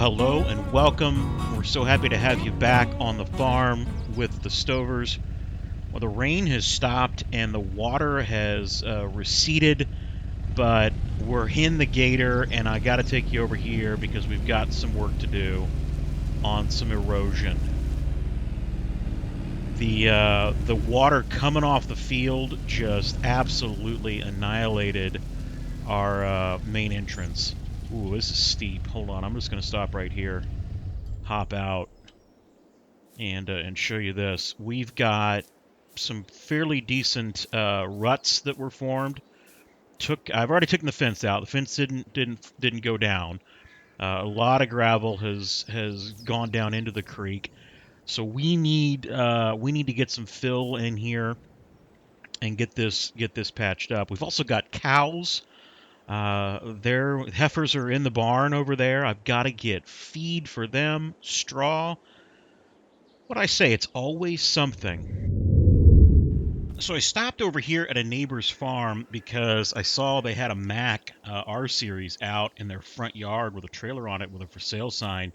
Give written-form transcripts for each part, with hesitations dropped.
hello and welcome. We're so happy to have you back on the farm with the Stovers. Well, the rain has stopped and the water has receded, but we're in the gator, and I got to take you over here because we've got some work to do on some erosion. The water coming off the field just absolutely annihilated our main entrance. Ooh, this is steep. Hold on, I'm just going to stop right here, hop out, and show you this. We've got some fairly decent ruts that were formed. I've already taken the fence out. The fence didn't go down. A lot of gravel has gone down into the creek, so we need to get some fill in here and get this patched up. We've also got cows. Their heifers are in the barn over there. I've got to get feed for them, straw. What I say, it's always something. So I stopped over here at a neighbor's farm because I saw they had a Mack R series out in their front yard with a trailer on it with a for sale sign,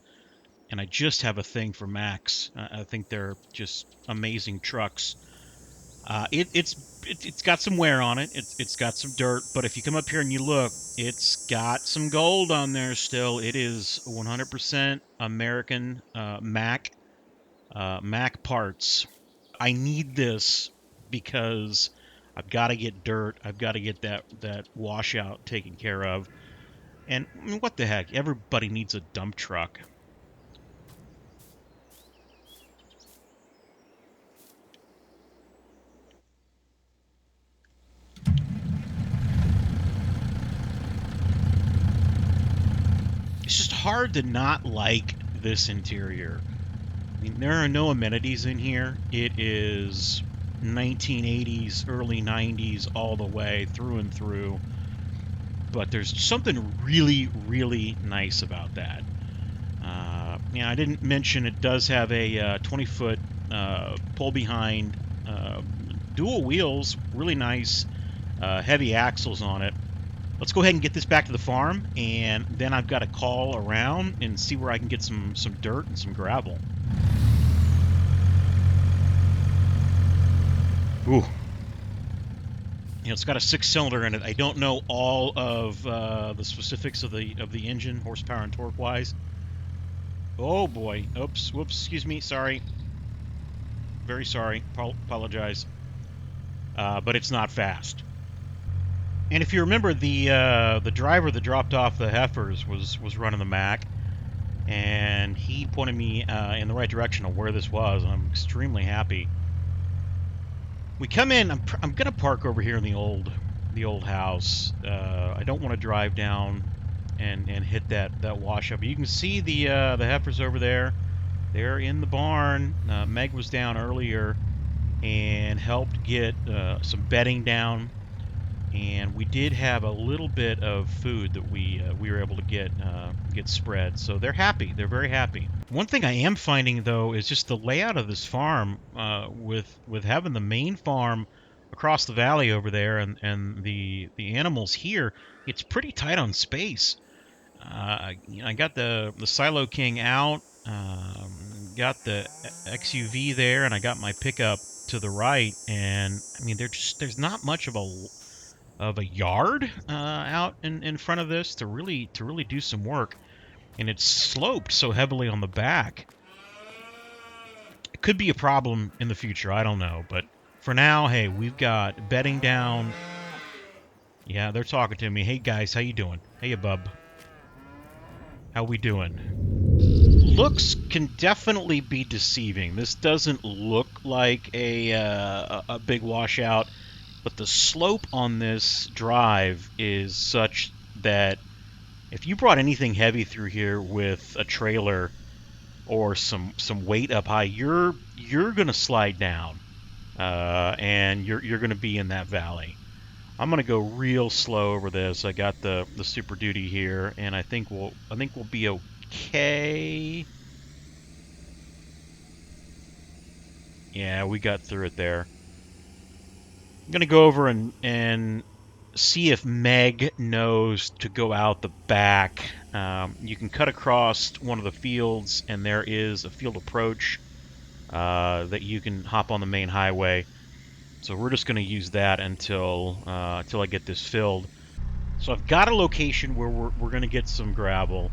and I just have a thing for Macks. I think they're just amazing trucks. It's got some wear on it. It's got some dirt, but if you come up here and you look, it's got some gold on there still. It is 100% American Mack parts. I need this because I've got to get dirt. I've got to get that washout taken care of. And I mean, what the heck? Everybody needs a dump truck. It's just hard to not like this interior. I mean, there are no amenities in here. It is 1980s, early 90s, all the way through and through. But there's something really, really nice about that. I didn't mention it does have a 20-foot pull behind, dual wheels, really nice, heavy axles on it. Let's go ahead and get this back to the farm, and then I've got to call around and see where I can get some dirt and some gravel. Ooh. It's got a 6-cylinder in it. I don't know all of the specifics of the engine, horsepower and torque wise. Oh boy! Oops! Whoops! Excuse me. Sorry. Very sorry. Apologize. But it's not fast. And if you remember, the driver that dropped off the Heifers was running the Mack, and he pointed me in the right direction of where this was. And I'm extremely happy. We come in. I'm gonna park over here in the old house. I don't want to drive down and hit that washout. But you can see the Heifers over there. They're in the barn. Meg was down earlier and helped get some bedding down, and we did have a little bit of food that we were able to get spread. So they're happy. They're very happy. One thing I am finding though is just the layout of this farm, with having the main farm across the valley over there and the animals here. It's pretty tight on space. I got the Silo King out, got the XUV there, and I got my pickup to the right. And I mean, there's not much of a yard out in front of this to really do some work, and it's sloped so heavily on the back. It could be a problem in the future. I don't know, but for now, hey, we've got bedding down. Yeah, they're talking to me. Hey guys, how you doing? Hey, bub. How we doing? Looks can definitely be deceiving. This doesn't look like a big washout, but the slope on this drive is such that if you brought anything heavy through here with a trailer or some weight up high, you're gonna slide down, and you're gonna be in that valley. I'm gonna go real slow over this. I got the Super Duty here, and I think we'll be okay. Yeah, we got through it there. I'm gonna go over and see if Meg knows to go out the back. You can cut across one of the fields, and there is a field approach that you can hop on the main highway. So we're just going to use that until I get this filled. So I've got a location where we're going to get some gravel,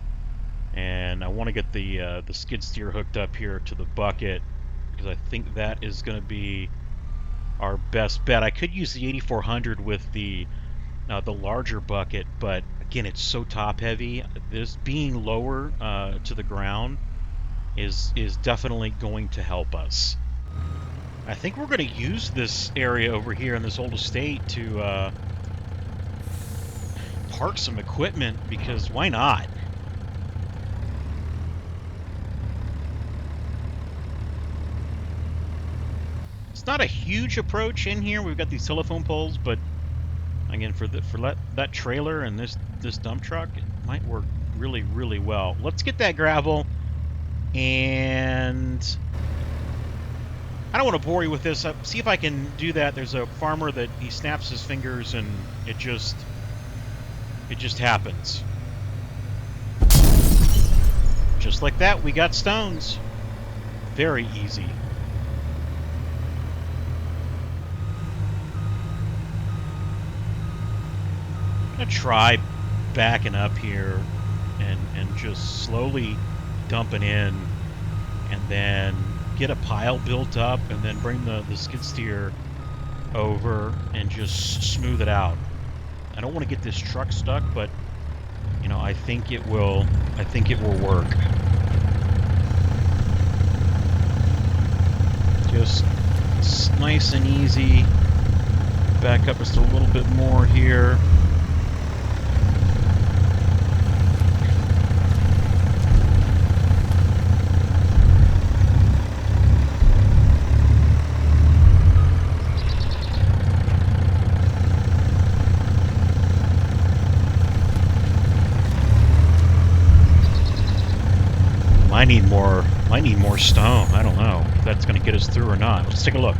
and I want to get the skid steer hooked up here to the bucket because I think that is going to be our best bet. I could use the 8400 with the larger bucket, but again, it's so top heavy. This being lower to the ground is definitely going to help us. I think we're going to use this area over here in this old estate to park some equipment because why not? It's not a huge approach in here. We've got these telephone poles, but again, for that trailer and this dump truck, it might work really, really well. Let's get that gravel, and I don't want to bore you with this. See if I can do that. There's a farmer that he snaps his fingers, and it just happens. Just like that, we got stones. Very easy. I'm gonna try backing up here and just slowly dumping in, and then get a pile built up, and then bring the skid steer over and just smooth it out. I don't want to get this truck stuck, but you know, I think it will work. Just nice and easy. Back up just a little bit more here. I need more stone. I don't know if that's going to get us through or not. Let's take a look.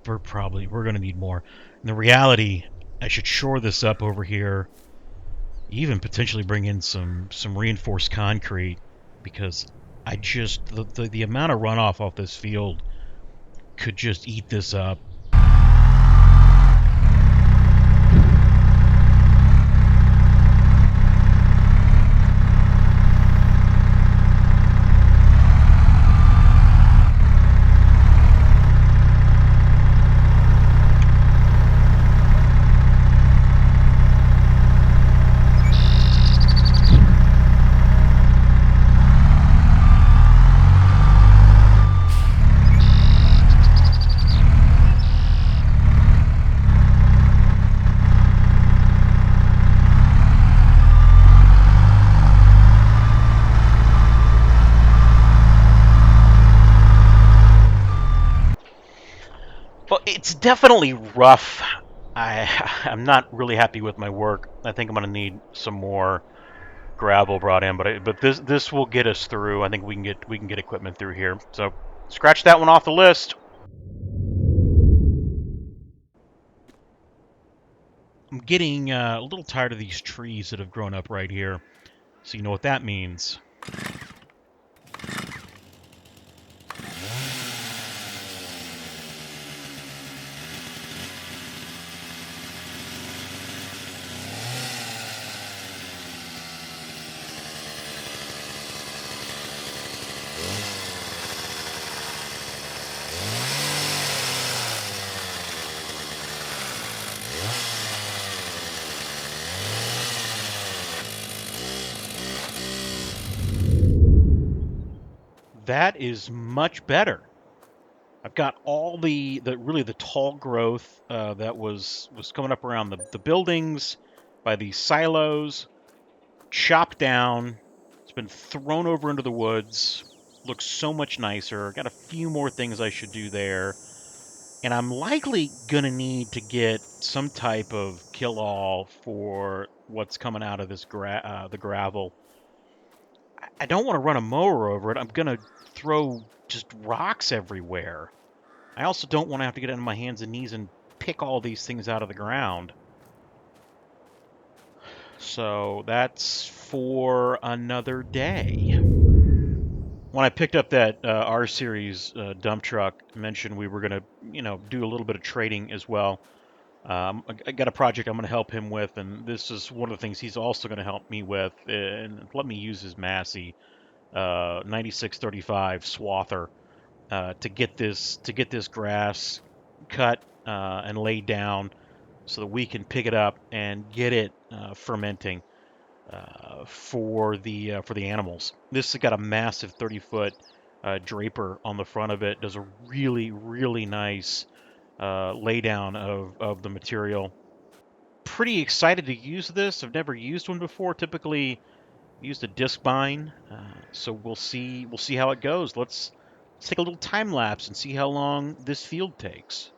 We're going to need more. In the reality, I should shore this up over here. Even potentially bring in some reinforced concrete, because I just the amount of runoff off this field could just eat this up. Well, it's definitely rough. I'm not really happy with my work. I think I'm going to need some more gravel brought in, but this will get us through. I think we can get equipment through here. So scratch that one off the list. I'm getting a little tired of these trees that have grown up right here. So you know what that means. That is much better. I've got all the really the tall growth that was coming up around the buildings by these silos, chopped down. It's been thrown over into the woods. Looks so much nicer. Got a few more things I should do there. And I'm likely going to need to get some type of kill-all for what's coming out of this the gravel. I don't want to run a mower over it. I'm going to throw just rocks everywhere. I also don't want to have to get on my hands and knees and pick all these things out of the ground. So that's for another day. When I picked up that R series dump truck, I mentioned we were going to, do a little bit of trading as well. I got a project I'm going to help him with, and this is one of the things he's also going to help me with. And let me use his Massey 9635 swather to get this grass cut and laid down so that we can pick it up and get it fermenting for the animals. This has got a massive 30-foot Draper on the front of it. Does a really, really nice laydown of the material. Pretty excited to use this. I've never used one before. Typically used a disc bind, so we'll see how it goes. Let's take a little time lapse and see how long this field takes.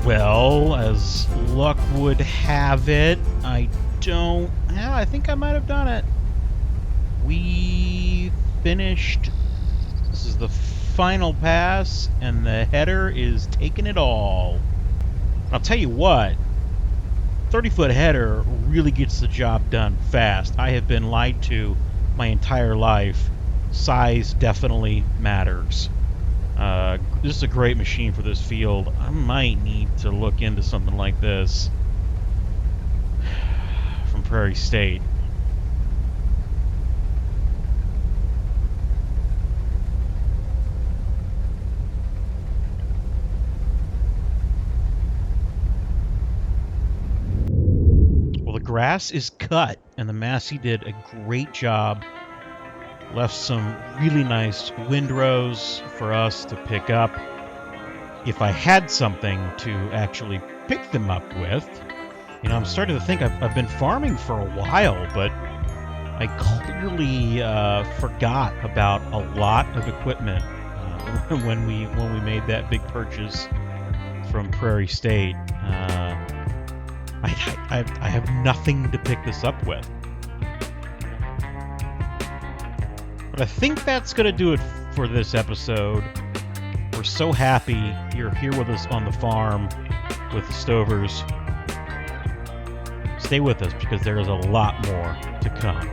Well, as luck would have it, I think I might have done it. We finished. This is the final pass, and the header is taking it all. I'll tell you what, 30-foot header really gets the job done fast. I have been lied to my entire life. Size definitely matters. This is a great machine for this field. I might need to look into something like this from Prairie State. Well, the grass is cut, and the Massey did a great job. Left some really nice windrows for us to pick up. If I had something to actually pick them up with, I'm starting to think I've been farming for a while, but I clearly forgot about a lot of equipment when we made that big purchase from Prairie State. I have nothing to pick this up with. But I think that's going to do it for this episode. We're so happy you're here with us on the farm with the Stovers. Stay with us because there is a lot more to come.